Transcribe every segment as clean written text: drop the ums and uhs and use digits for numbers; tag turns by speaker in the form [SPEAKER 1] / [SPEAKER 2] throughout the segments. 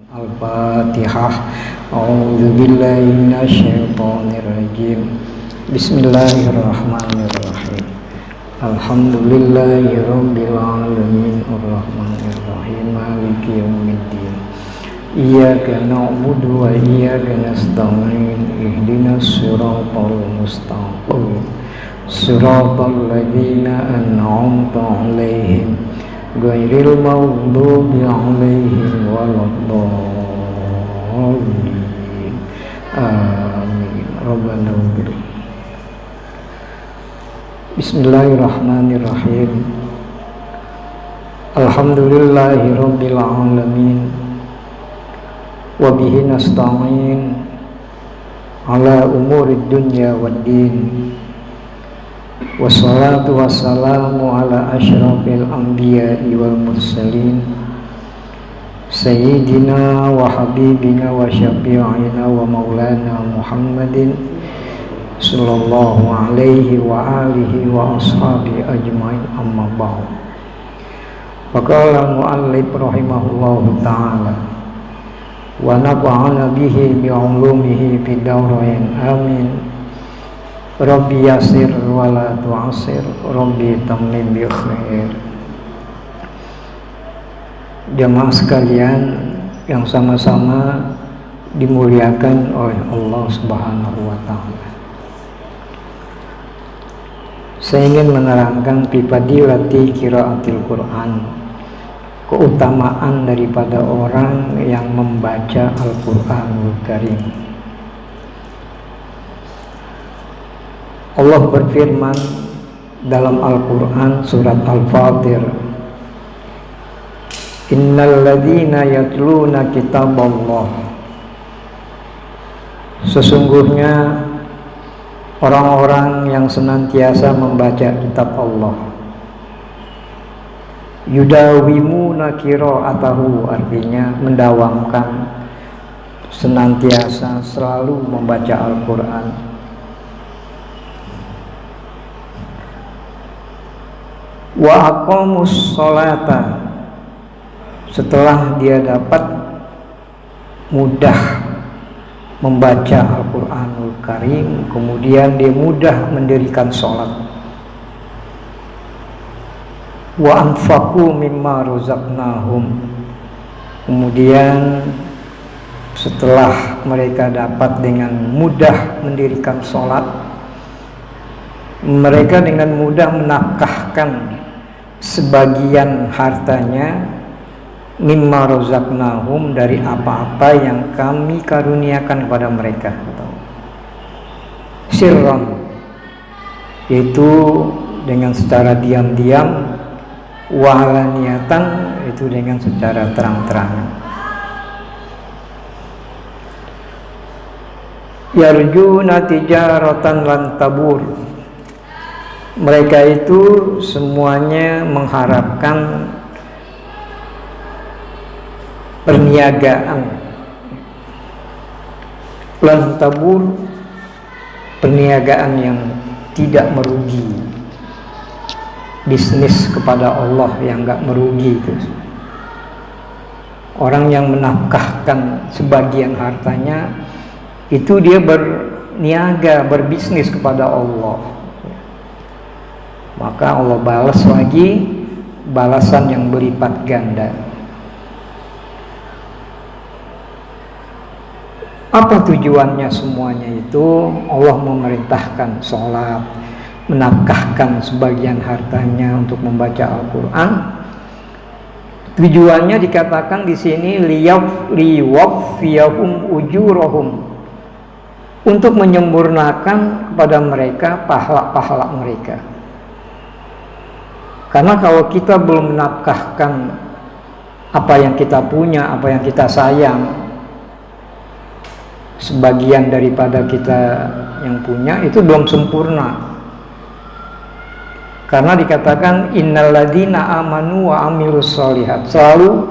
[SPEAKER 1] Al-Fatihah. A'udzubillahi minasyaitonirrajim. Bismillahirrahmanirrahim. Alhamdulillahirabbil alamin arrahmanirrahim maliki yaumiddin. Iyyaka na'budu wa iyyaka nasta'in. Ihdinas siratal mustaqim. Siratal ladzina an'amta 'alaihim ghairil maghdubi 'alaihim waladdallin. Amin. Rabbana ighfir. Bismillahirrahmanirrahim. Alhamdulillahirabbil alamin. Wa bihi nasta'in ala umurid dunya waddin. Wassalatu wassalamu ala asyrafil anbiya'i wal mursalin sayyidina wa habibina wa syafi'ina wa maulana Muhammadin sallallahu alaihi wa alihi wa ashabi ajmain, amma ba'd. Faqala mu'allif rahimahullahu ta'ala wa nafa'ana bihi bi'ulumihi fid darain amin. Rabbi yasir wa la tu'asir, Rabbi tammim bi khair. Jamaah sekalian yang sama-sama dimuliakan oleh Allah Subhanahu wa taala. Saya ingin menerangkan fadilati qiraatil Quran, keutamaan daripada orang yang membaca Al-Qur'anul Karim. Allah berfirman dalam Al-Quran surat Al-Fatir, Innal ladzina yatluna kitaballah, sesungguhnya orang-orang yang senantiasa membaca kitab Allah, yudawimuna qiraatahu, artinya mendawamkan, senantiasa selalu membaca Al-Quran. Wa aqamus sholata, setelah dia dapat mudah membaca Al-Quranul Karim, kemudian dia mudah mendirikan sholat. Wa anfaqu mimma razaqnahum, kemudian setelah mereka dapat dengan mudah mendirikan sholat, mereka dengan mudah menafkahkan sebagian hartanya mimma razaqnahum, dari apa-apa yang kami karuniakan kepada mereka, sirran, yaitu dengan secara diam-diam, walaniyatan, itu dengan secara terang-terangan. Yarjuna tijaratan lan tabur, mereka itu semuanya mengharapkan perniagaan, lan tabur, perniagaan yang tidak merugi, bisnis kepada Allah yang enggak merugi. Itu orang yang menafkahkan sebagian hartanya, itu dia berniaga, berbisnis kepada Allah. Maka Allah balas lagi balasan yang berlipat ganda. Apa tujuannya semuanya itu? Allah memerintahkan sholat, menafkahkan sebagian hartanya untuk membaca Al-Quran. Tujuannya dikatakan di sini liwaffiyahum ujurahum, untuk menyempurnakan kepada mereka pahala-pahala mereka. Karena kalau kita belum menafkahkan apa yang kita punya, apa yang kita sayang, sebagian daripada kita yang punya itu belum sempurna. Karena dikatakan innal ladzina amanu wa amilus sholihat, selalu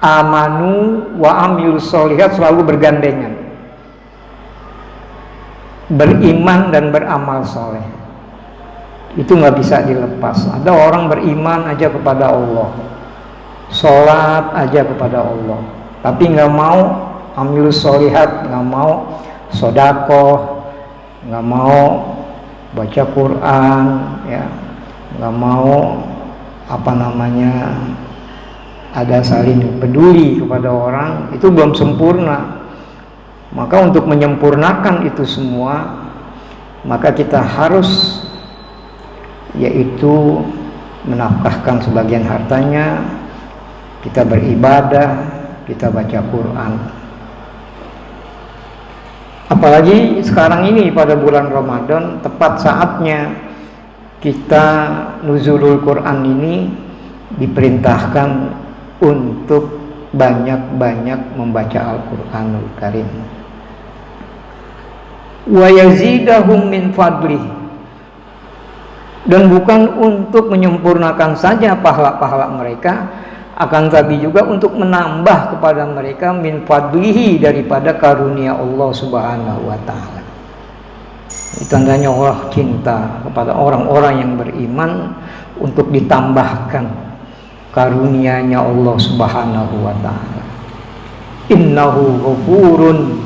[SPEAKER 1] amanu wa amilus sholihat, selalu bergandengan, beriman dan beramal soleh. Itu nggak bisa dilepas. Ada orang beriman aja kepada Allah, sholat aja kepada Allah, tapi nggak mau amil solihat, nggak mau sodakoh, nggak mau baca Quran, ya, nggak mau ada saling peduli kepada orang, itu belum sempurna. Maka untuk menyempurnakan itu semua, maka kita harus yaitu menafkahkan sebagian hartanya, kita beribadah, kita baca Quran. Apalagi sekarang ini pada bulan Ramadan, tepat saatnya kita nuzulul Quran ini diperintahkan untuk banyak-banyak membaca Al-Quranul Karim. Wa yazidahum min fadlih, dan bukan untuk menyempurnakan saja pahala-pahala mereka, akan tapi juga untuk menambah kepada mereka min fadlihi, daripada karunia Allah Subhanahu wa taala. Tandanya Allah cinta kepada orang-orang yang beriman untuk ditambahkan karunia-Nya Allah Subhanahu wa taala. Innahu ghafurun,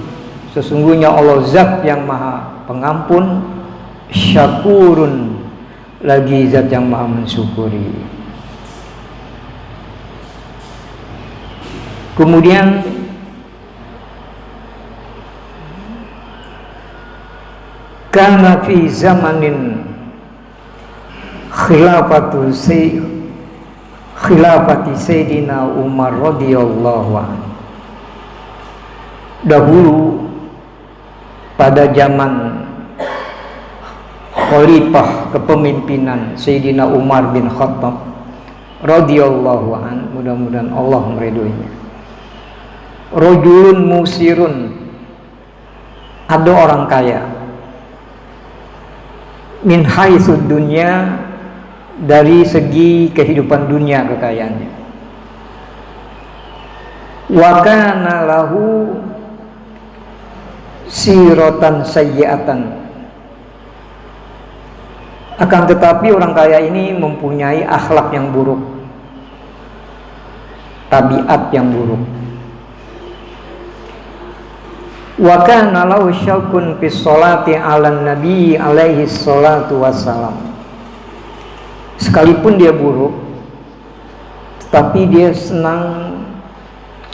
[SPEAKER 1] sesungguhnya Allah zat yang maha pengampun, syakurun, lagi zat yang maha mensyukuri. Kemudian karena fi zamanin khilafati Sayyidina Umar radhiyallahu anhu, dahulu pada zaman khalifah kepemimpinan Sayyidina Umar bin Khattab radhiyallahu anhu, mudah-mudahan Allah meridhoinya, rajulun musirun, ada orang kaya, min haitsu dunya, dari segi kehidupan dunia kekayaannya, wa kana lahu siratan sayyi'atan, akan tetapi orang kaya ini mempunyai akhlak yang buruk, tabiat yang buruk. Wa kana lahu syaukun fis sholati 'alan nabi alaihi salatu wassalam, sekalipun dia buruk, tetapi dia senang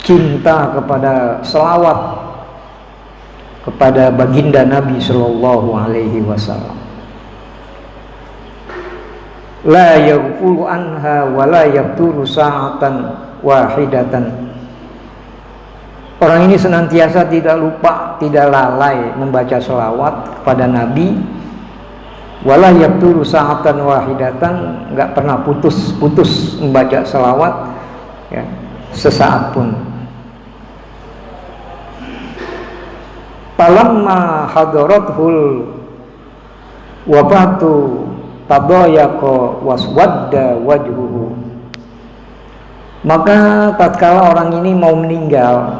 [SPEAKER 1] cinta kepada selawat kepada baginda Nabi sallallahu alaihi wasallam. La yaghfulu anha wa la yaqturu sa'atan wahidatan, orang ini senantiasa tidak lupa, tidak lalai membaca selawat kepada Nabi. Wala yaqturu sa'atan wahidatan, enggak pernah putus-putus membaca selawat, ya, sesaat pun. Falamma hadarathul wafatu tadayaqa waswadda wajhuhu, maka tatkala orang ini mau meninggal,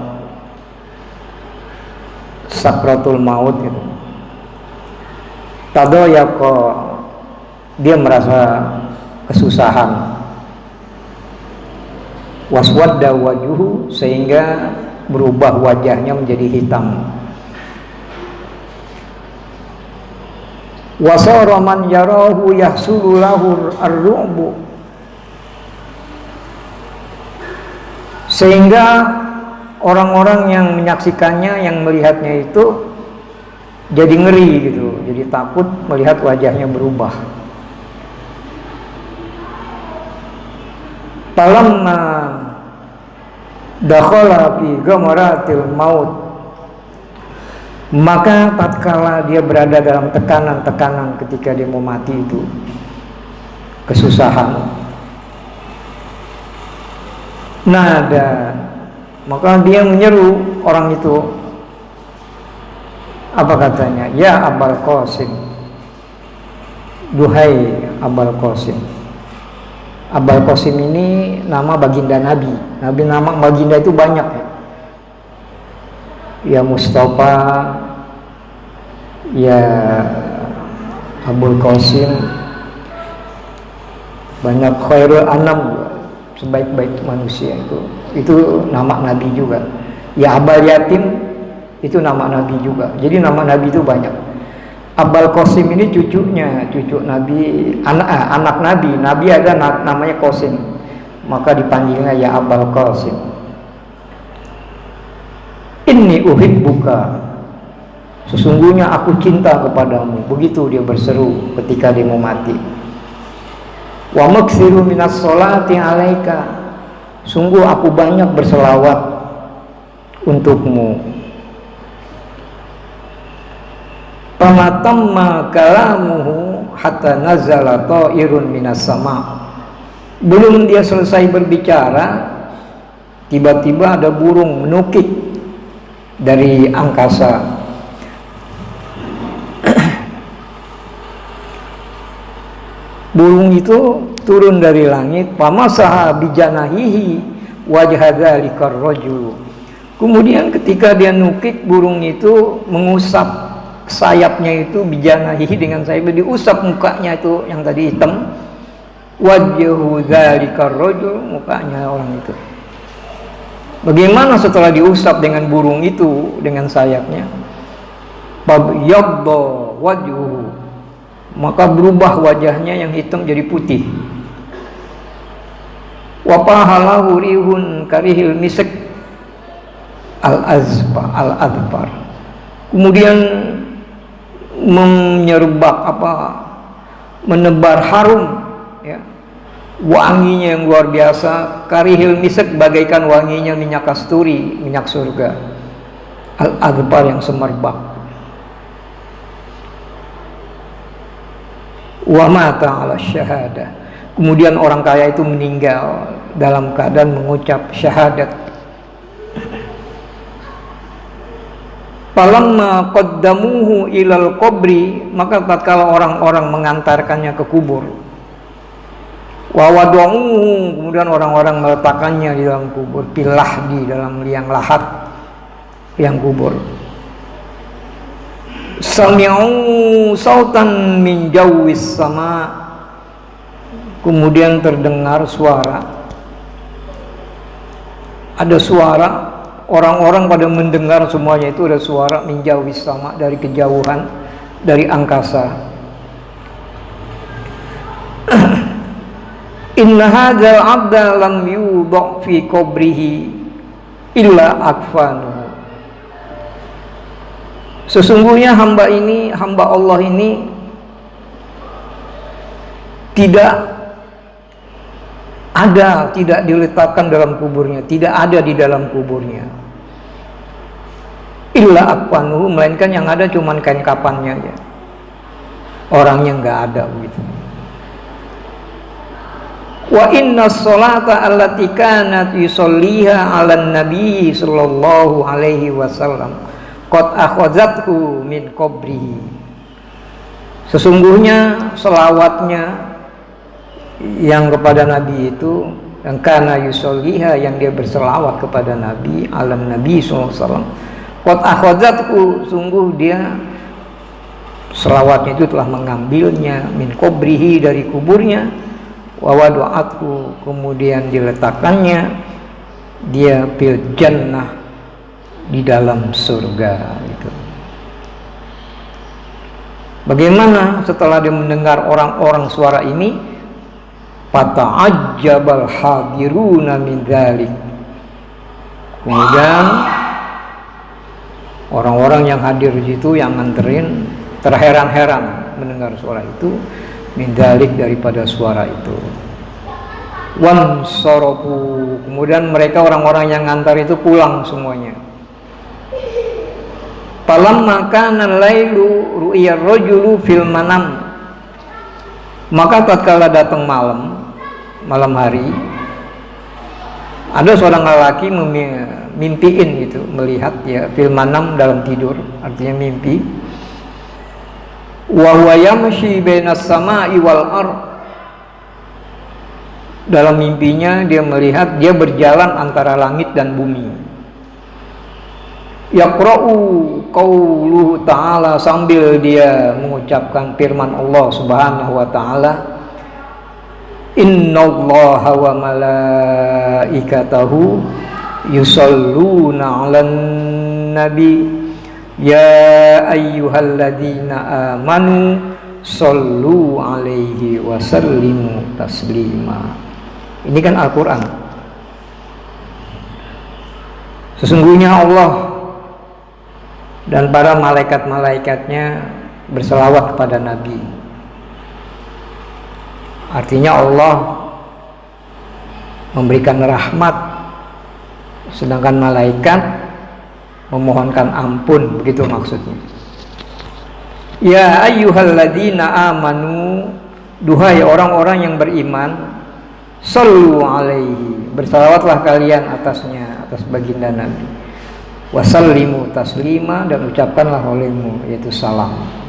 [SPEAKER 1] sakratul maut gitu, tadayaqa, dia merasa kesusahan, waswadda wajhuhu, sehingga berubah wajahnya menjadi hitam. Wasara man yarahu yahsulu lahu ar-ru'bu, sehingga orang-orang yang menyaksikannya, yang melihatnya itu jadi ngeri gitu, jadi takut melihat wajahnya berubah. Falamma dakhala fi ghamaratil maut, maka tatkala dia berada dalam tekanan-tekanan ketika dia mau mati itu, kesusahan, nada, maka dia menyeru orang itu. Apa katanya? Ya Abul Qasim, duhai Abul Qasim. Abul Qasim ini nama baginda Nabi. Nama baginda itu banyak, ya. Ya Mustafa, ya Abul Qasim, banyak khairul anam, sebaik-baik manusia itu nama nabi juga. Ya Abal Yatim itu nama nabi juga. Jadi nama nabi itu banyak. Abal Qasim ini cucu nabi, anak nabi ada namanya Qasim, maka dipanggilnya ya Abal Qasim. Inni uhibbuka, sesungguhnya aku cinta kepadamu. Begitu dia berseru ketika dia mau mati. Wa maksiru minas sholati alaika, sungguh aku banyak berselawat untukmu. Pamatamma kalamuhu hatta nazala ta'irun minas sama. Belum dia selesai berbicara, tiba-tiba ada burung menukik dari angkasa. Burung itu turun dari langit, pamasaha bijanahihi wajha dzalikar rajul. Kemudian ketika dia nukik, burung itu mengusap sayapnya itu bijanahihi, dengan sayap diusap mukanya itu yang tadi hitam, wajhu dzalikar rajul, mukanya orang itu. Bagaimana setelah diusap dengan burung itu dengan sayapnya? Fabyadda wajhuhu, maka berubah wajahnya yang hitam jadi putih. Wa pahalahu rihun karihil misk al-azfar. Kemudian menebar harum, ya, wanginya yang luar biasa. Karihil misk, bagaikan wanginya minyak kasturi, minyak surga. Al-adbar, yang semerbak. Wa mata ala syahadah, kemudian orang kaya itu meninggal dalam keadaan mengucap syahadat. Falamma qaddamuhu ilal qabri, maka tatkala orang-orang mengantarkannya ke kubur. Wa wada'uhu, kemudian orang-orang meletakkannya di dalam kubur, pilah di dalam liang lahat, liang kubur. Sami'u sautan min jawis sama, kemudian terdengar suara, ada suara. Orang-orang pada mendengar semuanya, itu ada suara min jawis sama, dari kejauhan, dari angkasa. Inna hadzal 'abda lam yudha fi qabrihi illa akfanuhu, sesungguhnya hamba Allah ini tidak diletakkan dalam kuburnya, tidak ada di dalam kuburnya. Illa akfanuhu, melainkan yang ada cuman kain kapannya aja, orangnya nggak ada begitu. Wa inna sholata allati kanat yusolliha 'alan nabi sallallahu alaihi wasallam qad akhadzathu min qabrihi, sesungguhnya selawatnya yang kepada Nabi itu, yang kana yusolliha, yang dia berselawat kepada Nabi, alam Nabi sallallahu alaihi wasallam, qad akhadzathu, sungguh dia selawatnya itu telah mengambilnya, min qabrihi, dari kuburnya, wa wada'athu, kemudian diletakkannya dia fil jannah, di dalam surga itu. Bagaimana setelah dia mendengar orang-orang suara ini? Fata'ajjabal hadiruna min dzalik, kemudian orang-orang yang hadir di situ, yang nganterin, terheran-heran mendengar suara itu, min dzalik, daripada suara itu. Wan sorofu, kemudian mereka orang-orang yang ngantar itu pulang semuanya. Falamma kana lailu ru'iyar rajulu fil manam, maka tatkala datang malam hari, ada seorang lelaki mimpiin gitu, melihat, ya, fil manam, dalam tidur, artinya mimpi. Wa huwa yamshi bainas sama'i wal ard, dalam mimpinya dia melihat dia berjalan antara langit dan bumi. Yaqra'u qauluhu ta'ala, sambil dia mengucapkan firman Allah Subhanahu wa ta'ala, Innallaha wa malaikatahu yusalluna 'alan nabi ya ayyuhalladzina amanu shallu 'alaihi wa sallimu taslima. Ini kan Al-Qur'an. Sesungguhnya Allah dan para malaikat-malaikatnya berselawat kepada Nabi. Artinya Allah memberikan rahmat, sedangkan malaikat memohonkan ampun, begitu maksudnya. Ya ayyuhalladzina amanu, duhai orang-orang yang beriman, sallu alaihi, bersalawatlah kalian atasnya, atas baginda Nabi. Wasallimu taslima, dan ucapkanlah olehmu, yaitu salam.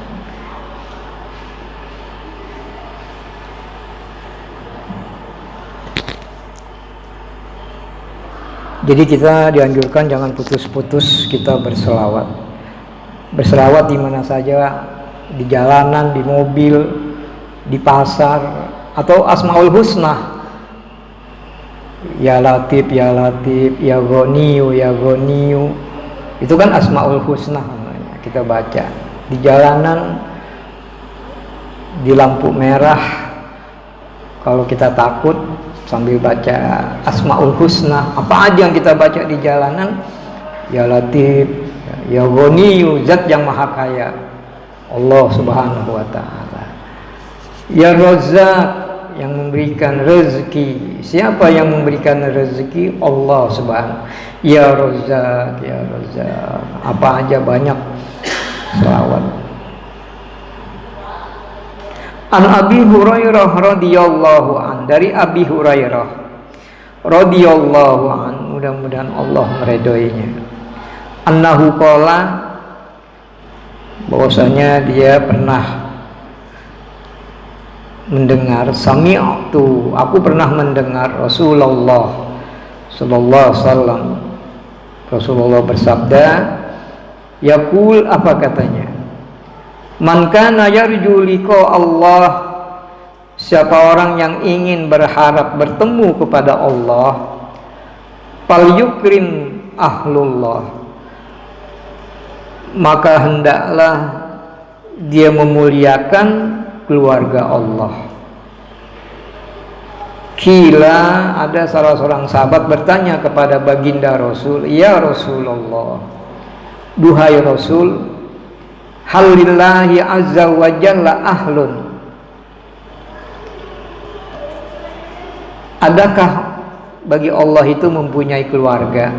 [SPEAKER 1] Jadi kita dianjurkan jangan putus-putus kita berselawat. Berselawat di mana saja, di jalanan, di mobil, di pasar, atau Asmaul Husna. Ya Latif, ya Latif, ya Ghaniyu, ya Ghaniyu. Itu kan Asmaul Husna namanya. Kita baca di jalanan, di lampu merah. Kalau kita takut, sambil baca Asmaul Husna. Apa aja yang kita baca di jalanan, ya Latif, ya Ghaniyu, zat yang maha kaya, Allah subhanahu wa ta'ala. Ya Razzaq, yang memberikan rezeki. Siapa yang memberikan rezeki? Allah subhanahu. Ya Razzaq, ya Razzaq. Apa aja banyak selawat. An Abi Hurairah radhiyallahu an, dari Abi Hurairah radhiyallahu an, mudah-mudahan Allah meridhoinya. Annahu qala, bahwasanya dia pernah mendengar, sami'tu, aku pernah mendengar Rasulullah sallallahu alaihi wasallam, Rasulullah bersabda, yaqul, apa katanya? Man kana yarju liqa Allah, siapa orang yang ingin berharap bertemu kepada Allah, fal yukrim ahlullah, maka hendaklah dia memuliakan keluarga Allah. Kila, ada salah seorang sahabat bertanya kepada baginda Rasul, ya Rasulullah, duhai Rasul, halillahi azza wa jalla ahlun, adakah bagi Allah itu mempunyai keluarga?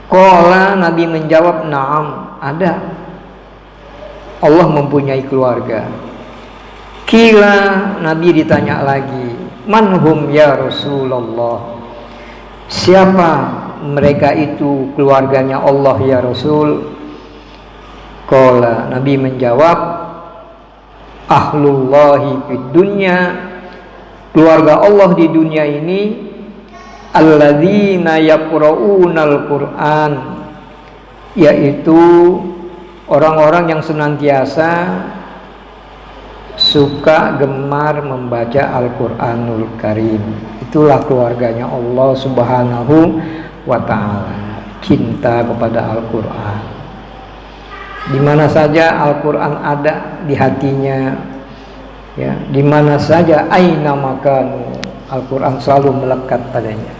[SPEAKER 1] Qala, Nabi menjawab, na'am, ada. Allah mempunyai keluarga. Kila, Nabi ditanya lagi, manhum ya Rasulullah, siapa mereka itu keluarganya Allah ya Rasul? Qala, Nabi menjawab, ahlullahi fid dunya, keluarga Allah di dunia ini, alladzina yaqra'unal Qur'an, yaitu orang-orang yang senantiasa suka gemar membaca Al-Quranul Karim. Itulah keluarganya Allah subhanahu wa ta'ala, cinta kepada Al-Quran. Di mana saja Al-Quran ada di hatinya, ya, di mana saja, aina makanu, Al-Quran selalu melekat padanya.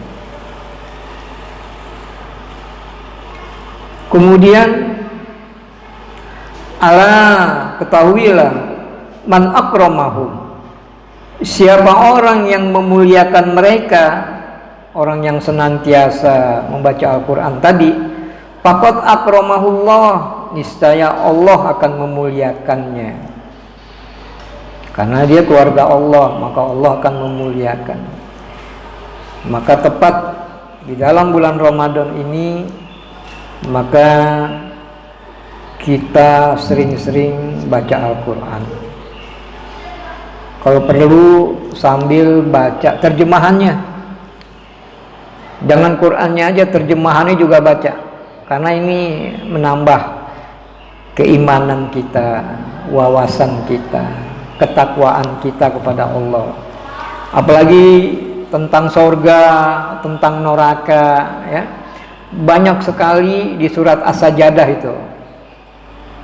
[SPEAKER 1] Kemudian, ala, ketahuilah, man akramahum, siapa orang yang memuliakan mereka, orang yang senantiasa membaca Al-Quran tadi, faqad akramahullah, niscaya Allah akan memuliakannya. Karena dia keluarga Allah, maka Allah akan memuliakan. Maka tepat di dalam bulan Ramadan ini, maka kita sering-sering baca Al-Quran. Kalau perlu sambil baca terjemahannya. Jangan Qurannya aja, terjemahannya juga baca. Karena ini menambah keimanan kita, wawasan kita, ketakwaan kita kepada Allah. Apalagi tentang surga, tentang neraka, ya. Banyak sekali di surat As-Sajdah itu.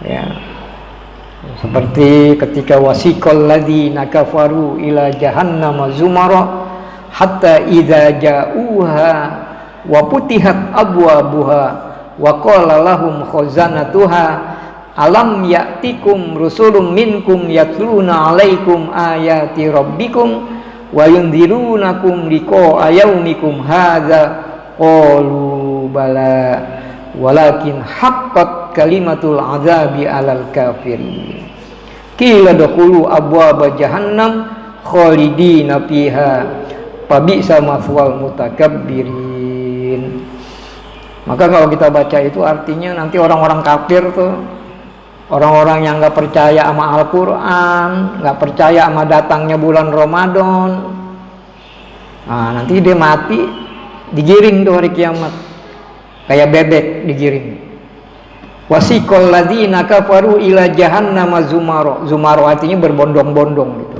[SPEAKER 1] Ya. Seperti ketika wasiqal ladzina kafaru ila jahannama zumara hatta idza ja'uha wa putihat abwabuha wa qala lahum khazanatuha alam ya'tikum rusulun minkum yatluna 'alaikum ayati rabbikum wa yundzirunakum liqa'a yaumikum hadza qalu bala walakin haqqat kalimatul azabi 'alal kafirin qila dakhulu abwaaba jahannam khalidina fiha fabi'sa maswal mutakabbirin. Maka kalau kita baca itu artinya nanti orang-orang kafir tuh, orang-orang yang nggak percaya sama Al-Quran, nggak percaya sama datangnya bulan Ramadan, nah, nanti dia mati, digiring tuh hari kiamat, kayak bebek digiring. Wasiqal ladzina kafaru ila jahannama zumara. Zumara artinya berbondong-bondong gitu.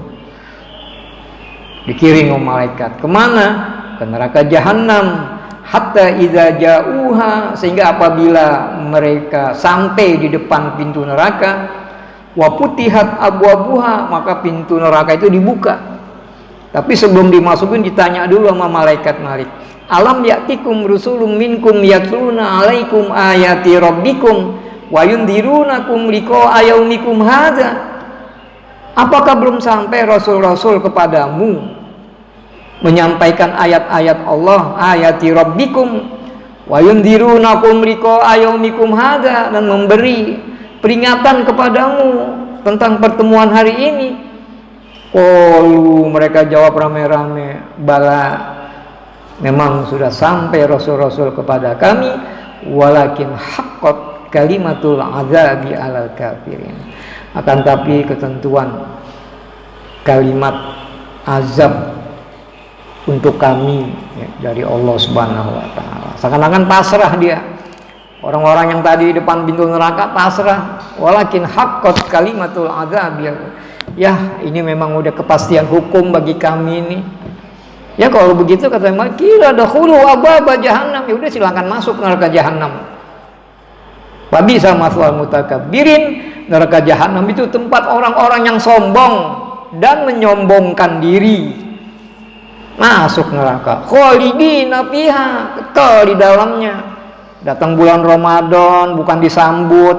[SPEAKER 1] Dikiring oleh malaikat. Kemana? Ke neraka jahanam. Hatta idza ja'uha, sehingga apabila mereka sampai di depan pintu neraka, wa putihat abwabuha, maka pintu neraka itu dibuka. Tapi sebelum dimasukin ditanya dulu sama malaikat. Alam ya'tikum rusulun minkum yatluna 'alaikum ayati rabbikum wa yundzirunakum liqa'a yaumikum hadza. Apakah belum sampai rasul-rasul kepadamu menyampaikan ayat-ayat Allah, ayati rabbikum wa yundzirunakum liqa'a yaumikum hadza, dan memberi peringatan kepadamu tentang pertemuan hari ini? Qalu, mereka jawab rame-rame, bala, memang sudah sampai rasul-rasul kepada kami, walakin haqqat kalimatul azabi 'alal kafirin. Akan tapi ketentuan kalimat azab untuk kami, ya, dari Allah Subhanahu wa taala. Seakan-akan pasrah dia. Orang-orang yang tadi di depan pintu neraka pasrah, walakin haqqat kalimatul azabi. Ya, ini memang udah kepastian hukum bagi kami ini. Ya kalau begitu kata mereka, kira dakhulu abwaaba jahannam, ya udah silakan masuk neraka jahanam. Fabi'sa maswal mutakabbirin, neraka jahanam itu tempat orang-orang yang sombong dan menyombongkan diri. Masuk neraka, khalidina fiha, kekal di dalamnya. Datang bulan Ramadan bukan disambut,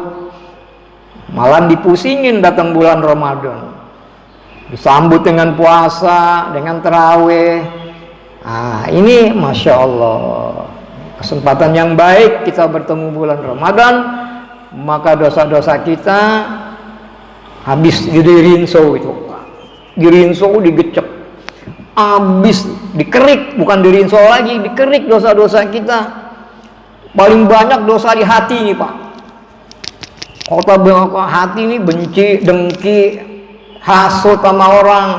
[SPEAKER 1] malah dipusingin datang bulan Ramadan. Disambut dengan puasa, dengan tarawih. Nah, ini Masya Allah, kesempatan yang baik kita bertemu bulan Ramadan, maka dosa-dosa kita habis dirinso itu, dirinso, digecek, habis dikerik, bukan dirinso lagi, dikerik dosa-dosa kita. Paling banyak dosa di hati nih Pak. Kota hati ini benci, dengki, hasut sama orang.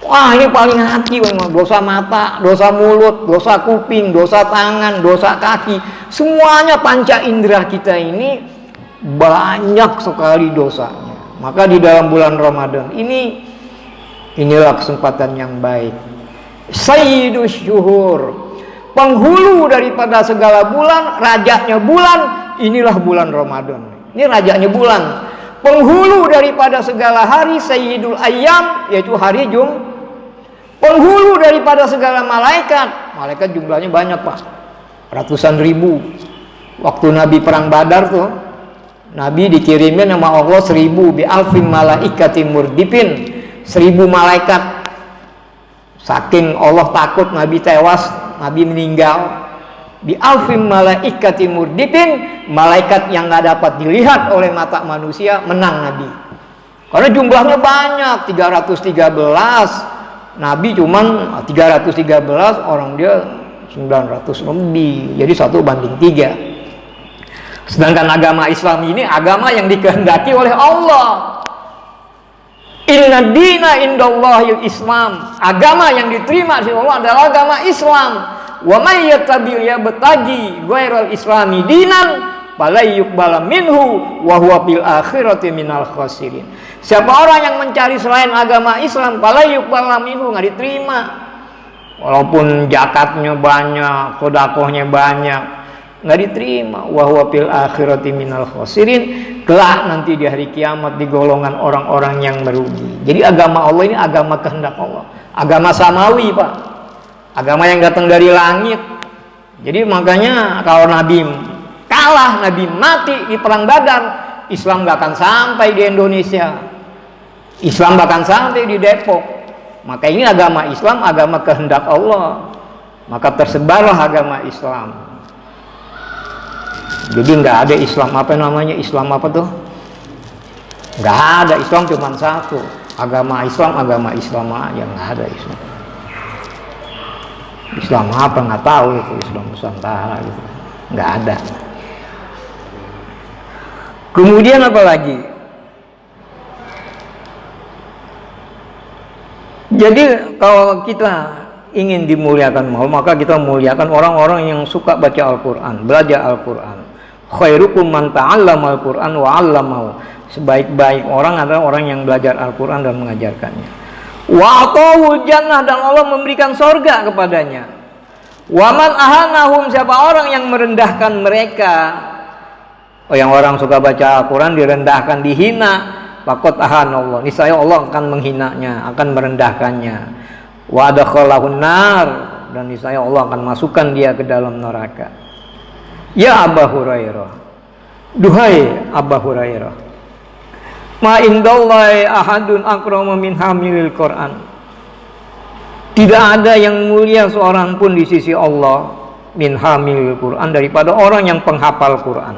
[SPEAKER 1] Wah, ini paling hati memang. Dosa mata, dosa mulut, dosa kuping, dosa tangan, dosa kaki, semuanya panca indera kita ini banyak sekali dosanya. Maka di dalam bulan Ramadan ini, inilah kesempatan yang baik. Sayyidus syuhur, penghulu daripada segala bulan, rajanya bulan, inilah bulan Ramadan. Ini rajanya bulan. Penghulu daripada segala hari, sayyidul ayyam, yaitu hari Jumat. Penghulu daripada segala malaikat, malaikat jumlahnya banyak Pak, ratusan ribu. Waktu Nabi perang Badar tuh, Nabi dikirimin sama Allah 1000 bi alfin malaikatin murdipin, 1000 malaikat. Saking Allah takut Nabi tewas, Nabi meninggal. Bi alfin malaikatin murdipin, malaikat yang nggak dapat dilihat oleh mata manusia, menang Nabi. Karena jumlahnya banyak, 313. Nabi cuman 313, orang dia 900 lebih, jadi 1:3. Sedangkan agama Islam ini agama yang dikehendaki oleh Allah. Inna dina indallahil Islam, agama yang diterima oleh Allah adalah agama Islam. Wa may yattabi' yabtaghi ghairal islami dinan fala yuqbala minhu wa huwa fil akhirati minal khasirin. Siapa orang yang mencari selain agama Islam, fala yuqbala minhu, enggak diterima. Walaupun zakatnya banyak, sedekahnya banyak, enggak diterima. Wa huwa fil akhirati minal khasirin, kelak nanti di hari kiamat di golongan orang-orang yang merugi. Jadi agama Allah ini agama kehendak Allah, agama samawi, Pak, agama yang datang dari langit. Jadi makanya kalau Nabi kalah, Nabi mati di perang Badar, Islam gak akan sampai di Indonesia, Islam bahkan sampai di Depok. Maka ini agama Islam, agama kehendak Allah, maka tersebarlah agama Islam. Jadi nggak ada Islam apa namanya, Islam apa tuh, nggak ada. Islam cuma satu, agama Islam aja, nggak ada Islam. Islam apa nggak tahu itu, Islam Nusantara gitu, nggak ada. Kemudian apa lagi? Jadi kalau kita ingin dimuliakan Allah, maka kita muliakan orang-orang yang suka baca Al-Quran, belajar Al-Quran. Khairukum man ta'allama Al-Quran wa 'allamahu. Sebaik-baik orang adalah orang yang belajar Al-Quran dan mengajarkannya. Wa atahul jannah, dan Allah memberikan sorga kepadanya. Wa man ahanahum, siapa orang yang merendahkan mereka, yang orang suka baca Al-Quran direndahkan, dihina, faqad ahanallah, niscaya Allah akan menghinanya, akan merendahkannya. Wa adkhalahun nar, dan niscaya Allah akan masukkan dia ke dalam neraka. Ya Abu Hurairah, duhai Abu Hurairah, ma indallahi ahadun akramu min hamilil Quran. Tidak ada yang mulia seorang pun di sisi Allah min hamilil Quran, daripada orang yang penghafal Quran.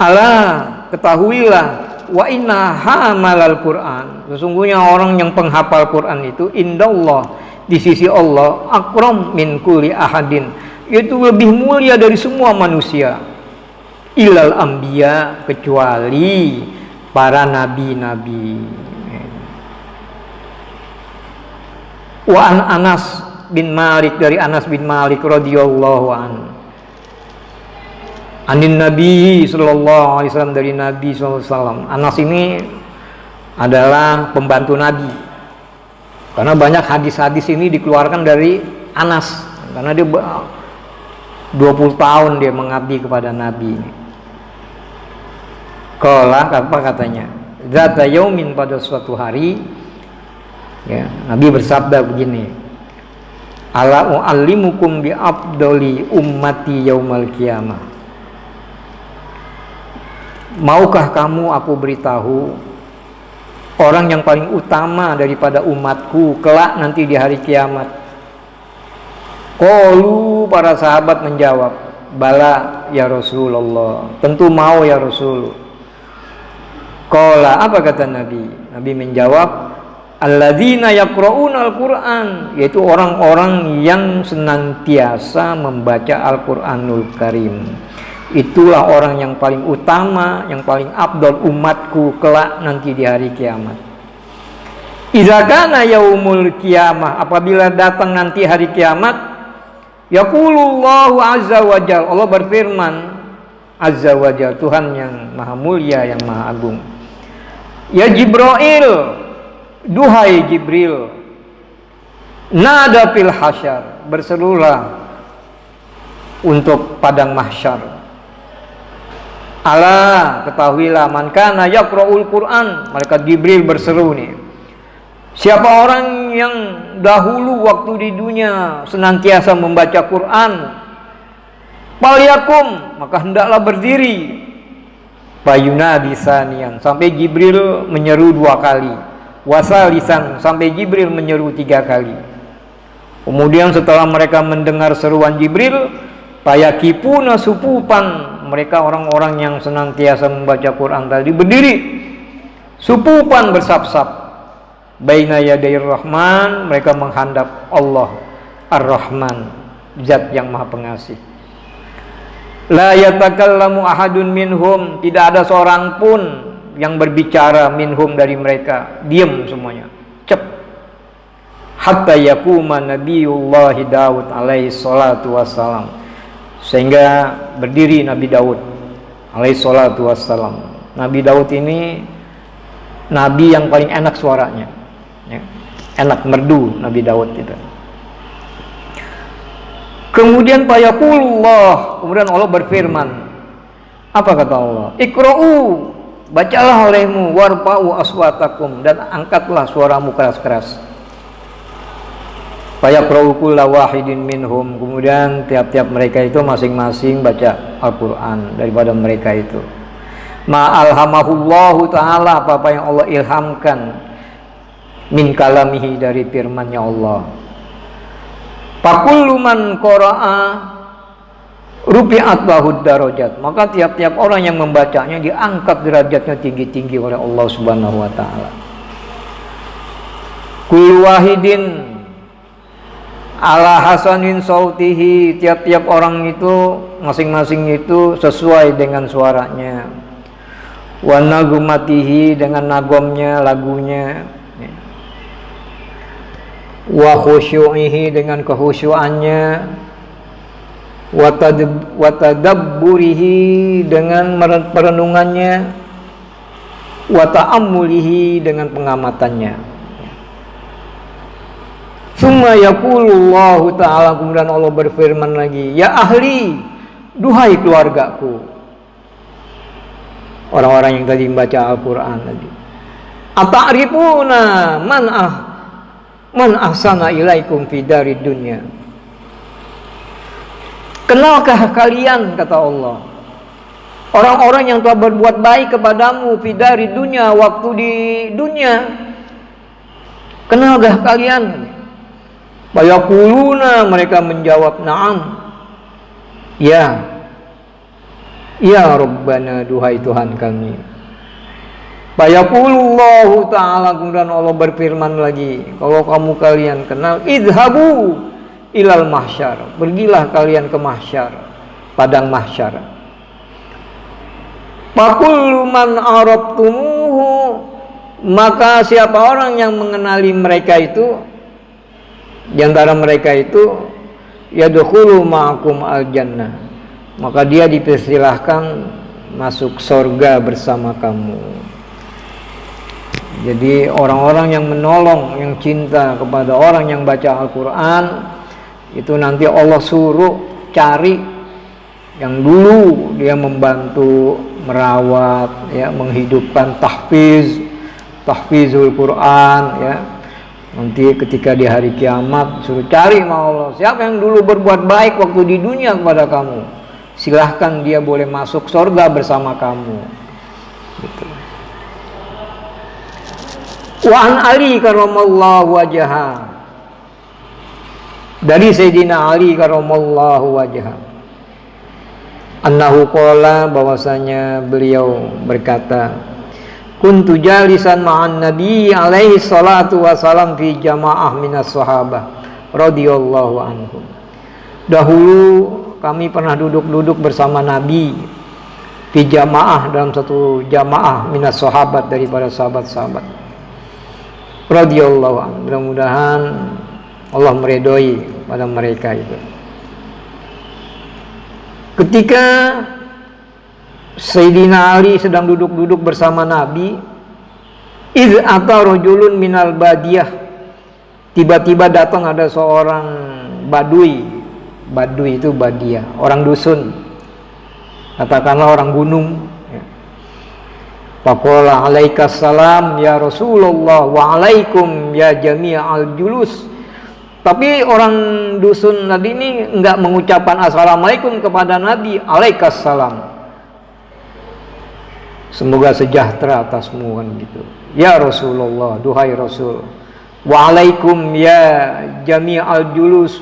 [SPEAKER 1] Ala, ketahuilah, wa inna hamalal Quran, sesungguhnya orang yang penghafal Quran itu indallah, di sisi Allah, akram min kulli ahadin, itu lebih mulia dari semua manusia. Ilal anbiya, kecuali para nabi-nabi. Wa an Anas bin Malik, dari Anas bin Malik radhiyallahu anhu, anin Nabi sallallahu alaihi wasallam, dari Nabi sallallahu alaihi wasallam. Anas ini adalah pembantu Nabi, karena banyak hadis-hadis ini dikeluarkan dari Anas, karena dia 20 tahun dia mengabdi kepada Nabi. Qala, apa katanya? Zata yaumin, pada suatu hari, ya, Nabi bersabda begini, ala u'allimukum bi afdali ummati yaumal qiyamah. Maukah kamu aku beritahu orang yang paling utama daripada umatku kelak nanti di hari kiamat? Qalu, para sahabat menjawab, bala ya Rasulullah, tentu mau ya Rasul. Qala, apa kata Nabi? Nabi menjawab, alladzina yaqra'una al-Qur'an, yaitu orang-orang yang senantiasa membaca Al-Qur'anul Karim. Itulah orang yang paling utama, yang paling afdal umatku kelak nanti di hari kiamat. Idza kana yaumul qiyamah, apabila datang nanti hari kiamat, yaqulullahu azza wa jalla, Allah berfirman, azza wa jalla, Tuhan yang maha mulia, yang maha agung. Ya Jibril, duhai Jibril, nada fil hasyar, berserulah untuk padang mahsyar. Ala, ketahuilah, man kana yaqra'ul Qur'an, malaikat Jibril berseru nih, siapa orang yang dahulu waktu di dunia senantiasa membaca Quran, falyakum, maka hendaklah berdiri. Fayunadi sanian, sampai Jibril menyeru 2 kali. Wasalisan, sampai Jibril menyeru 3 kali. Kemudian setelah mereka mendengar seruan Jibril, fayakifuna supupan, mereka orang-orang yang senantiasa membaca Quran tadi berdiri supupan, bersap-sap. Baina yaday rahman, mereka menghadap Allah ar-Rahman, zat yang maha pengasih. La yatakallamu ahadun minhum, tidak ada seorang pun yang berbicara, minhum, dari mereka, diam semuanya, cep. Hatta yakuma nabiyullahi Daud alaihi salatu wassalam, sehingga berdiri Nabi Daud alaihi salatu wassalam. Nabi Daud ini nabi yang paling enak suaranya, ya. Enak, merdu Nabi Daud itu. Kemudian fayaqulullah, kemudian Allah berfirman. Apa kata Allah? Iqra'u, bacalah olehmu, warfa'u aswatakum, dan angkatlah suaramu keras-keras. Fayaqra'u kullu wahidin minhum, kemudian tiap-tiap mereka itu masing-masing baca Al-Qur'an daripada mereka itu. Ma alhamahullahu ta'ala, apa yang Allah ilhamkan, min kalamihi, dari firman-Nya Allah. Fakullu man qara'a rufi'at lahud darajat, maka tiap-tiap orang yang membacanya diangkat derajatnya tinggi-tinggi oleh Allah Subhanahu wa taala. Kullu wahidin ala hasanin sautihi, tiap-tiap orang itu masing-masing itu sesuai dengan suaranya. Wa nagumatihi, dengan nagomnya, lagunya. Wa khusyu'ihi, dengan kehusyuannya. Wa tadabburihi, dengan perenungannya. Wa ta'ammulihi, dengan pengamatannya. Summa yaqulullahu ta'ala, kemudian Allah berfirman lagi, ya ahli, duhai keluargaku, orang-orang yang tadi membaca Al-Quran tadi. Ata'rifuna man ahsana ilaikum fi darid dunya. Kenalkah kalian, kata Allah, orang-orang yang telah berbuat baik kepadamu fi darid dunya, waktu di dunia. Kenalkah kalian? Bayaquluna, mereka menjawab, na'am, ya Rabbana, duhai Tuhan kami. Bayaqulullahu ta'ala, kemudian Allah berfirman lagi, kalau kamu kalian kenal, idhabu ilal mahsyar, pergilah kalian ke mahsyar, padang mahsyar. Fakullu man arabtumuhu, maka siapa orang yang mengenali mereka itu, di antara mereka itu, yadkhulu ma'akum al-jannah, maka dia dipersilahkan masuk surga bersama kamu. Jadi orang-orang yang menolong, yang cinta kepada orang yang baca Al-Quran, itu nanti Allah suruh cari yang dulu dia membantu merawat, ya, menghidupkan tahfizul Quran, ya. Nanti ketika di hari kiamat suruh cari sama Allah, siapa yang dulu berbuat baik waktu di dunia kepada kamu, silahkan dia boleh masuk surga bersama kamu. Gitu. Wa an Ali karramallahu wajha, dari Sayyidina Ali karramallahu wajha, annahu qala, bahwasanya beliau berkata, kuntu jalisan ma'an nabi alaihi salatu wassalam fi jamaah minas sahabah radhiyallahu anhum. Dahulu kami pernah duduk-duduk bersama Nabi fi jamaah, dalam satu jamaah minas sahabat, daripada sahabat-sahabat radhiyallahu anhum. Mudah-mudahan Allah meridhoi pada mereka itu. Ketika Sayyidina Ali sedang duduk-duduk bersama Nabi, idh ata rajulun minal badiyah, tiba-tiba datang ada seorang badui. Badui itu badiyah, orang dusun, katakanlah orang gunung. Faqala alaikas salam ya Rasulullah wa alaikum ya jami'al julus. Tapi orang dusun tadi ini enggak mengucapkan assalamualaikum kepada Nabi, alaikas salam, semoga sejahtera atasmu, kan gitu. Ya Rasulullah, duhai Rasul, wa alaikum ya jami'al julus,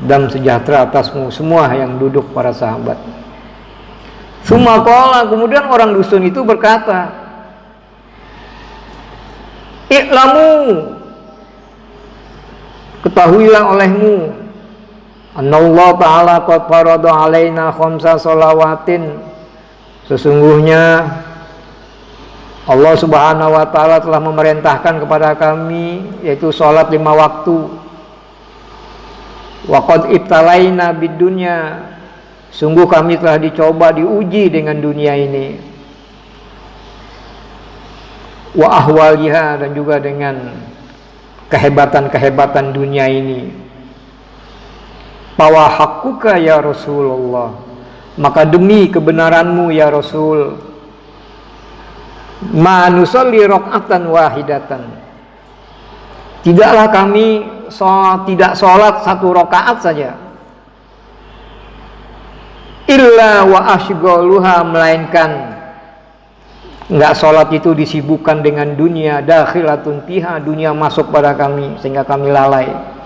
[SPEAKER 1] dan sejahtera atasmu semua yang duduk para sahabat. Summa qala, kemudian orang dusun itu berkata, i'lamu, ketahuilah olehmu, annallahu ta'ala qad farada alaina khamsa shalawatin, sesungguhnya Allah Subhanahu wa ta'ala telah memerintahkan kepada kami, yaitu sholat 5 waktu. Wa qad ibtalaina bid dunya, sungguh kami telah dicoba, diuji dengan dunia ini. Wa ahwaliha, dan juga dengan kehebatan-kehebatan dunia ini. Bahwa hakkuka ya Rasulullah, maka demi kebenaranmu ya Rasul, ma nusalli rakaatan wahidatan, tidaklah kami tidak sholat satu rakaat saja, illa wa ashghaluha, melainkan enggak sholat itu disibukkan dengan dunia, dakhilatun fiha, dunia masuk pada kami sehingga kami lalai.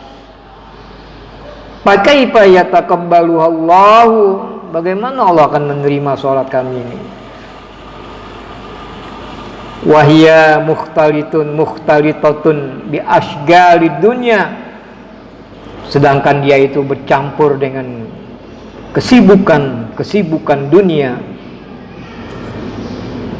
[SPEAKER 1] Pakaifa yataqabbaluha Allahu, bagaimana Allah akan menerima sholat kami ini? Wahia mukhtalitatun bi asgalid dunya, sedangkan dia itu bercampur dengan kesibukan dunia.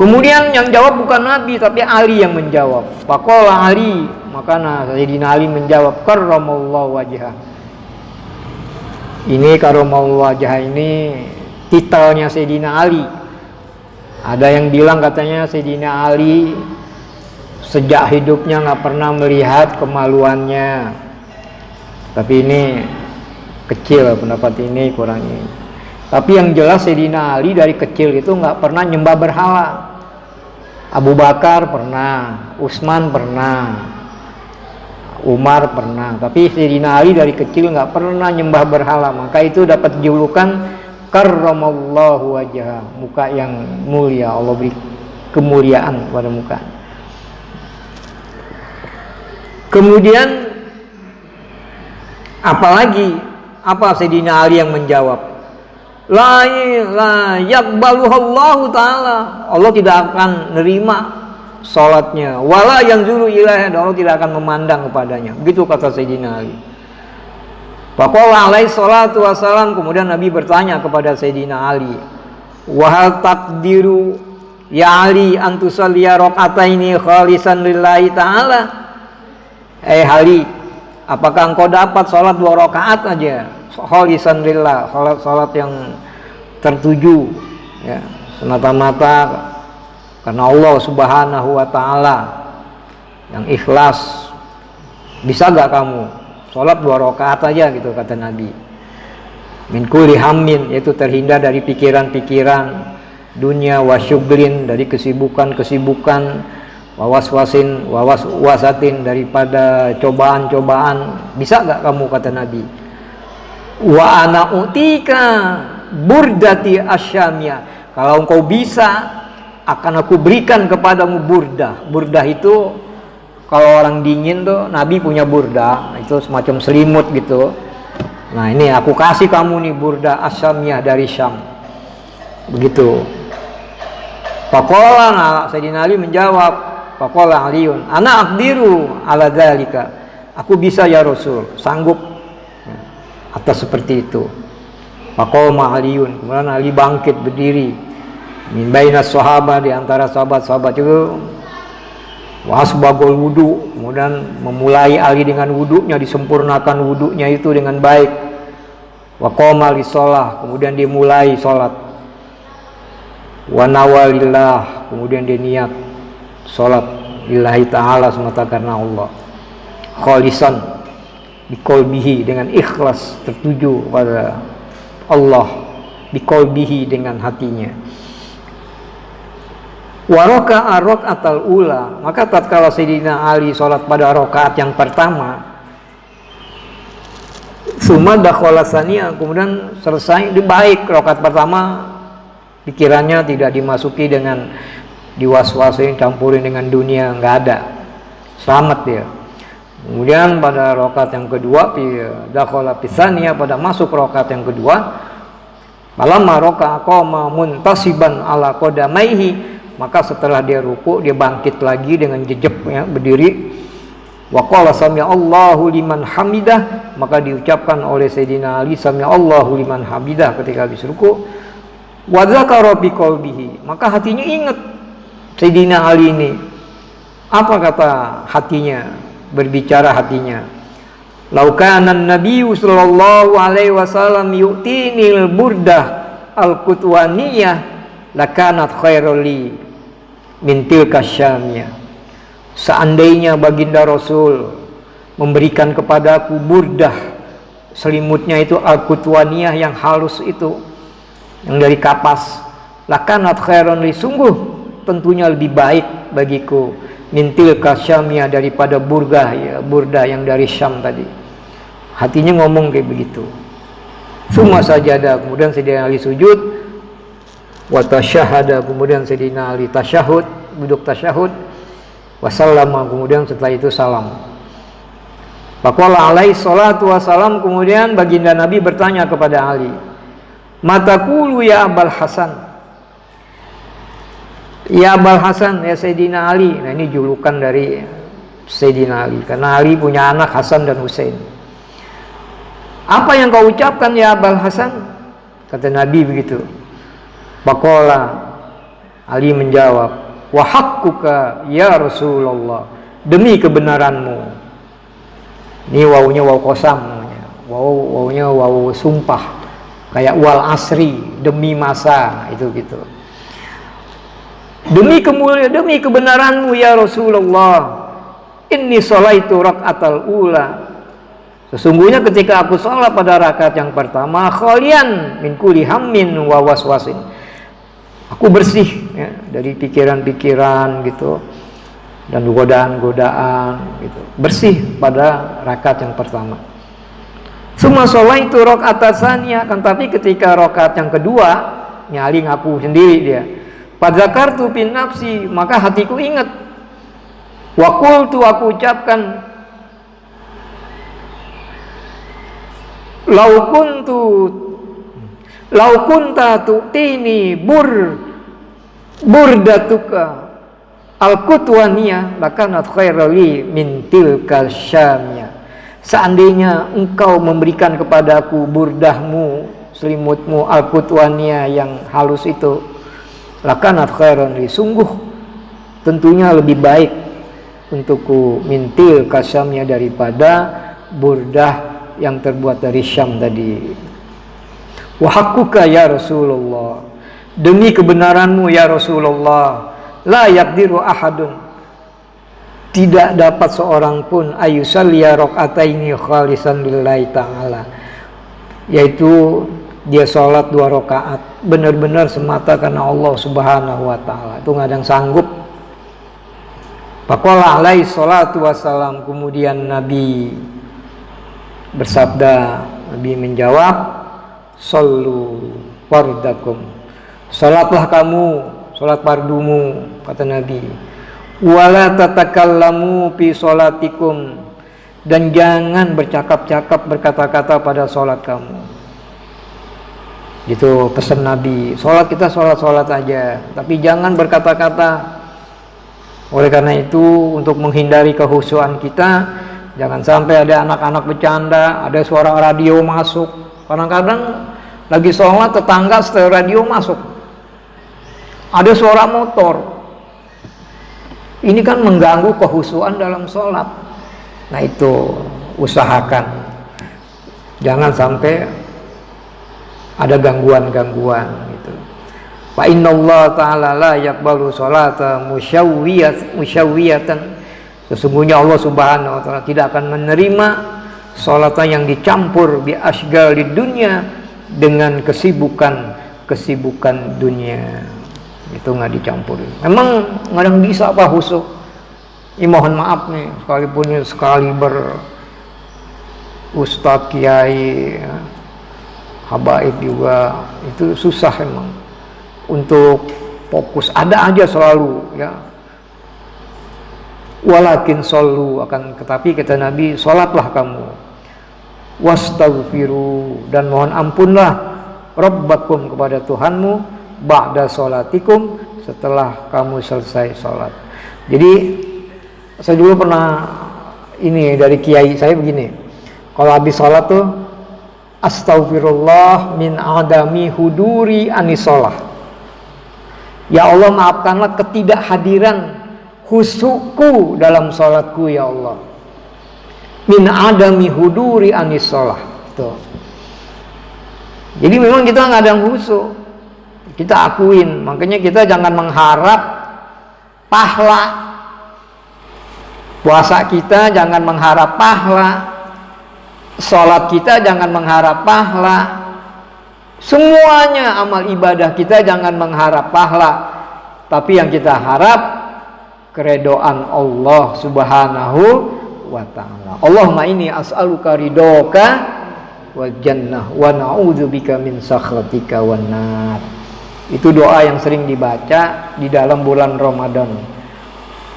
[SPEAKER 1] Kemudian yang jawab bukan Nabi tapi Ali yang menjawab. Faqala Ali, maka Sayyidina Ali menjawab, karramallahu wajhah. Ini karramallahu wajhah ini titelnya Sayyidina Ali. Ada yang bilang katanya Sayyidina Ali sejak hidupnya nggak pernah melihat kemaluannya. Tapi ini kecil, pendapat ini kurang ini. Tapi yang jelas Sayyidina Ali dari kecil itu nggak pernah nyembah berhala. Abu Bakar pernah, Utsman pernah, Umar pernah. Tapi Sayyidina Ali dari kecil nggak pernah nyembah berhala. Maka itu dapat julukan karramallahu wajhah, muka yang mulia, Allah beri kemuliaan pada muka. Kemudian apalagi apa Sayyidina Ali yang menjawab, la yaqbaluhallahu ta'ala, Allah tidak akan nerima salatnya, wala yanzuru ilaihi, Allah tidak akan memandang kepadanya. Begitu kata Sayyidina Ali. Faqala alaihi salatu wassalam, kemudian Nabi bertanya kepada Sayyidina Ali, wa hal taqdiru ya Ali an tusalliya raka'ataini khalisan lillahi ta'ala? Ali, apakah engkau dapat salat 2 rakaat aja khalisan lillah, salat yang tertuju ya, semata-mata karena Allah Subhanahu wa taala, yang ikhlas? Bisa gak kamu sholat 2 rakaat aja gitu, kata Nabi. Min kulli hammin, yaitu terhindar dari pikiran-pikiran dunia, wasyuglin, dari kesibukan-kesibukan, wasatin, daripada cobaan-cobaan. Bisa gak kamu, kata Nabi. Wa ana utika burdati asyamiyah, kalau engkau bisa akan aku berikan kepadamu burdah. Burdah itu kalau orang dingin tuh, Nabi punya burda, itu semacam selimut gitu. Nah ini aku kasih kamu nih burda asyamiyah dari Syam. Begitu. Faqala, Sayyidina Ali menjawab, faqala Aliun, ana aqdiru ala dzalika, aku bisa ya Rasul, sanggup atas seperti itu. Faqama Aliun, kemudian Ali bangkit berdiri, min bainas sahabat, di antara sahabat-sahabat itu, wasbagul wudu, kemudian memulai Ali dengan wudunya, disempurnakan wudunya itu dengan baik. Wa qoma li shalah, kemudian dia mulai salat. Wa nawalillah, kemudian dia niat salat lillahi ta'ala, semata karena Allah. Khalisan biqalbihi, dengan ikhlas tertuju pada Allah, biqalbihi, dengan hatinya. Waraka raqatal ula, maka tatkala Sayyidina Ali sholat pada rakaat yang pertama, summa dakhala saniyah, kemudian selesai di baik rakaat pertama, pikirannya tidak dimasuki dengan diwaswasin, campurin dengan dunia, enggak ada, selamat dia. Kemudian pada rakaat yang kedua, dakhala pisaniyah, pada masuk rakaat yang kedua, falamma raka'a qama muntasiban ala qadamaihi, maka setelah dia ruku, dia bangkit lagi dengan jejak ya, berdiri. Wa qala sami'allahu liman hamidah, maka diucapkan oleh Sayyidina Ali sami'allahu liman hamidah ketika habis ruku. Wa dzakara bi qalbihi, maka hatinya ingat Sayyidina Ali ini. Apa kata hatinya? Berbicara hatinya, Lau kana an-nabiy sallallahu alaihi wasallam yu'tinil burdah al-qutwaniyah lakanat khairul li min tilka syamiyah. Seandainya baginda Rasul memberikan kepadaku burdah, selimutnya itu al-qutwaniyah yang halus itu, yang dari kapas, lakanat khairun li, sungguh tentunya lebih baik bagiku, mintil kasyamiyah, daripada burdah, ya, burdah yang dari Syam tadi. Hatinya ngomong kayak begitu. Summa sajadah, kemudian Sayyidina Ali sujud, wa tasyahada, kemudian Sayyidina Ali tasyahud, duduk tasyahud, wa sallama, kemudian setelah itu salam. Faqala alaihi salatu wassalam, kemudian baginda Nabi bertanya kepada Ali, mataqulu ya Abul Hasan? Ya Abul Hasan, ya Sayyidina Ali. Nah, ini julukan dari Sayyidina Ali, karena Ali punya anak Hasan dan Husain. Apa yang kau ucapkan ya Abul Hasan? Kata Nabi begitu. Faqala, Ali menjawab, wa haqquka ya Rasulullah, demi kebenaranmu. Ini wawunya waw qasam namanya. Wawunya waw sumpah. Kayak wal asri, demi masa, itu gitu. Demi kebenaranmu ya Rasulullah, inni sholaitu rakaatal ula. Sesungguhnya ketika aku sholat pada rakaat yang pertama, khalian min kulli hammin wa waswasin, aku bersih ya, dari pikiran-pikiran gitu dan godaan-godaan gitu. Bersih pada rakaat yang pertama. Summa sholaitu rakaatat tsaniyah, kan tapi ketika rakaat yang kedua, nyali ngaku sendiri dia. Fadzakartu bin nafsi, maka hatiku ingat. Wa qultu, aku ucapkan, lau kunta tu'tini burdatuka al-qutwaniyah lakanat khairali min tilka syamiyah. Seandainya engkau memberikan kepadaku burdahmu, selimutmu al-qutwaniyah yang halus itu, lakanat khairali, sungguh tentunya lebih baik untukku, min tilka syamiyah, daripada burdah yang terbuat dari Syam tadi. Wa haqquka ya Rasulullah, demi kebenaranmu ya Rasulullah, la yaqdiru ahadun, tidak dapat seorang pun, ayusalliya rakaataini khalisan lillahi ta'ala, yaitu dia sholat 2 rakaat benar-benar semata karena Allah subhanahu wa ta'ala. Itu nggak ada yang sanggup. Faqala alaihi salatu wassalam, kemudian Nabi bersabda, Nabi menjawab, sallu fardakum, salatlah kamu, salat fardumu, kata Nabi, wala tatakallamu fi salatikum, dan jangan bercakap-cakap, berkata-kata pada salat kamu. Itu pesan Nabi. Salat kita salat aja, tapi jangan berkata-kata. Oleh karena itu, untuk menghindari kehusuan kita, jangan sampai ada anak-anak bercanda, ada suara radio masuk. Kadang-kadang lagi sholat, tetangga setel radio masuk, ada suara motor. Ini kan mengganggu kehusuan dalam sholat. Nah itu usahakan jangan sampai ada gangguan-gangguan gitu. Fa innallaha ta'ala la yaqbalu sholata musyawwiyatan, sesungguhnya Allah subhanahu wa ta'ala tidak akan menerima sholatan yang dicampur bi asgalid dunya, dengan kesibukan dunia. Itu nggak dicampur. Memang nggak ada yang bisa apa khusyuk. Ini mohon maaf nih, sekalipun sekali ustadz, kiai, habaib juga, itu susah emang untuk fokus. Ada aja selalu ya. Walakin shollu, akan tetapi kata Nabi, sholatlah kamu, wastaghfiru, dan mohon ampunlah, rabbakum, kepada Tuhanmu, ba'da sholatikum, setelah kamu selesai sholat. Jadi saya dulu pernah ini dari kiai saya begini, kalau habis sholat tuh astaghfirullah min adami huduri anisolah, ya Allah maafkanlah ketidakhadiran khusyukku dalam sholatku ya Allah. min adami huduri anis sholah. Tuh. Jadi memang kita nggak ada khusyuk, kita akuin. Makanya kita jangan mengharap pahala. Puasa kita jangan mengharap pahala, sholat kita jangan mengharap pahala, semuanya amal ibadah kita jangan mengharap pahala, tapi yang kita harap keredoan Allah subhanahu wa ta'ala. Allahumma inni as'aluka ridhoka wal jannah wa na'udzubika min sakhatika wan nar. Itu doa yang sering dibaca di dalam bulan Ramadan.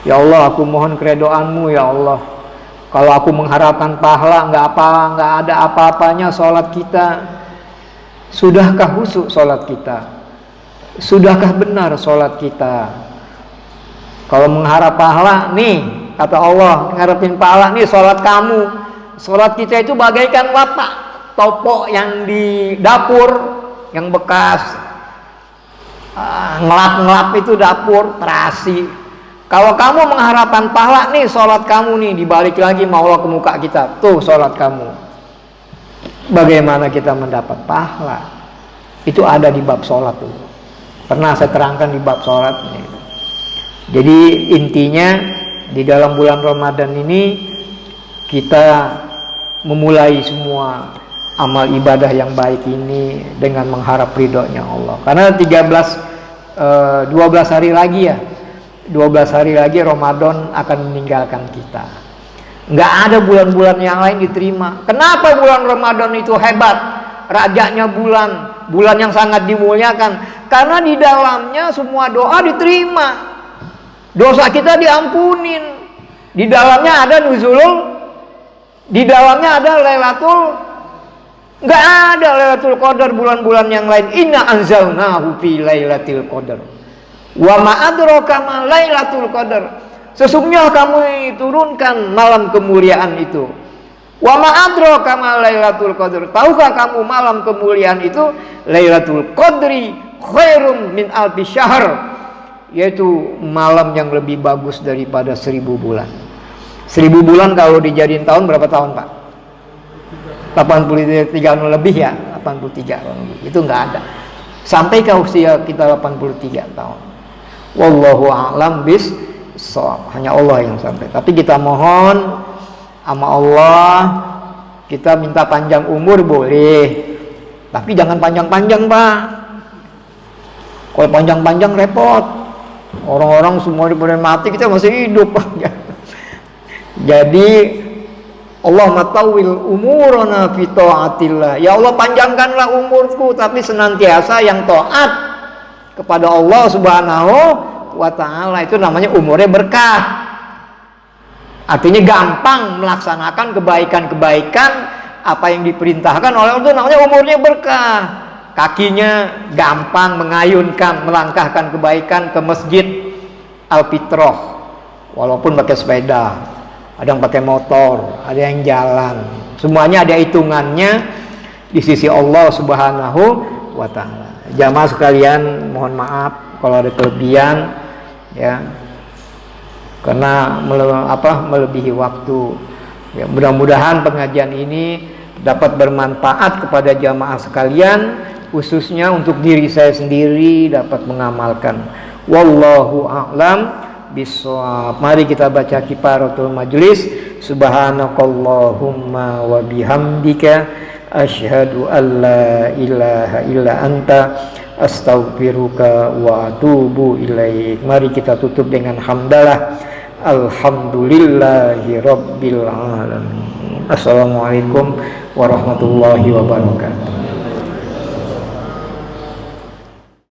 [SPEAKER 1] Ya Allah, aku mohon keredoanmu ya Allah. Kalau aku mengharapkan pahala, nggak ada apa-apanya sholat kita. Sudahkah khusyuk sholat kita? Sudahkah benar sholat kita? Kalau mengharap pahala, nih kata Allah, ngarepin pahala nih sholat kamu. Sholat kita itu bagaikan wapak, topok yang di dapur, yang bekas ngelap-ngelap itu dapur, terasi. Kalau kamu mengharapkan pahala nih, sholat kamu nih dibalik lagi mau Allah ke muka kita, tuh sholat kamu. Bagaimana kita mendapat pahala? Itu ada di bab sholat tuh. Pernah saya terangkan di bab sholat. Jadi intinya di dalam bulan Ramadan ini kita memulai semua amal ibadah yang baik ini dengan mengharap ridhonya Allah. Karena 12 hari lagi ya. 12 hari lagi Ramadan akan meninggalkan kita. Nggak ada bulan-bulan yang lain diterima. Kenapa bulan Ramadan itu hebat? Rajanya bulan yang sangat dimuliakan. Karena di dalamnya semua doa diterima. Dosa kita diampunin. Di dalamnya ada nuzulul. Di dalamnya ada Lailatul. Nggak ada Lailatul Qadar bulan-bulan yang lain. Inna anzalnahu fi Lailatul Qadar. Wa ma adraka ma Lailatul Qadar. Sesungguhnya kamu turunkan malam kemuliaan itu. Wa ma adraka ma Lailatul Qadar. Tahukah kamu malam kemuliaan itu? Lailatul Qadri khairum min alfi syahr. Yaitu malam yang lebih bagus daripada 1000 bulan. 1000 bulan kalau dijadiin tahun berapa tahun, Pak? 83 tahun lebih ya, 83 tahun lebih. Itu enggak ada. Sampai ke usia kita 83 tahun. Wallahu a'lam bis-shawab. Hanya Allah yang sampai. Tapi kita mohon sama Allah, kita minta panjang umur boleh. Tapi jangan panjang-panjang, Pak. Kalau panjang-panjang repot. Orang-orang semua pada mati, kita masih hidup. Jadi Allah matawil umurana fi ta'atillah. Ya Allah, panjangkanlah umurku tapi senantiasa yang taat kepada Allah subhanahu wa ta'ala. Itu namanya umurnya berkah. Artinya gampang melaksanakan kebaikan-kebaikan apa yang diperintahkan oleh Allah. Itu namanya umurnya berkah. Kakinya gampang mengayunkan, melangkahkan kebaikan ke masjid Al-Fitrah. Walaupun pakai sepeda, ada yang pakai motor, ada yang jalan. Semuanya ada hitungannya di sisi Allah subhanahu wa ta'ala. Jamaah sekalian, mohon maaf kalau ada kelebihan ya, karena melebihi waktu ya. Mudah-mudahan pengajian ini dapat bermanfaat kepada jamaah sekalian, khususnya untuk diri saya sendiri dapat mengamalkan. Wallahu a'lam bissawab. Mari kita baca kifaratul majlis. Subhanakallahumma wa bihamdika asyhadu an la ilaha illa anta astaghfiruka wa atubu ilaik. Mari kita tutup dengan hamdalah. Alhamdulillahi rabbil alamin. Assalamualaikum warahmatullahi wabarakatuh.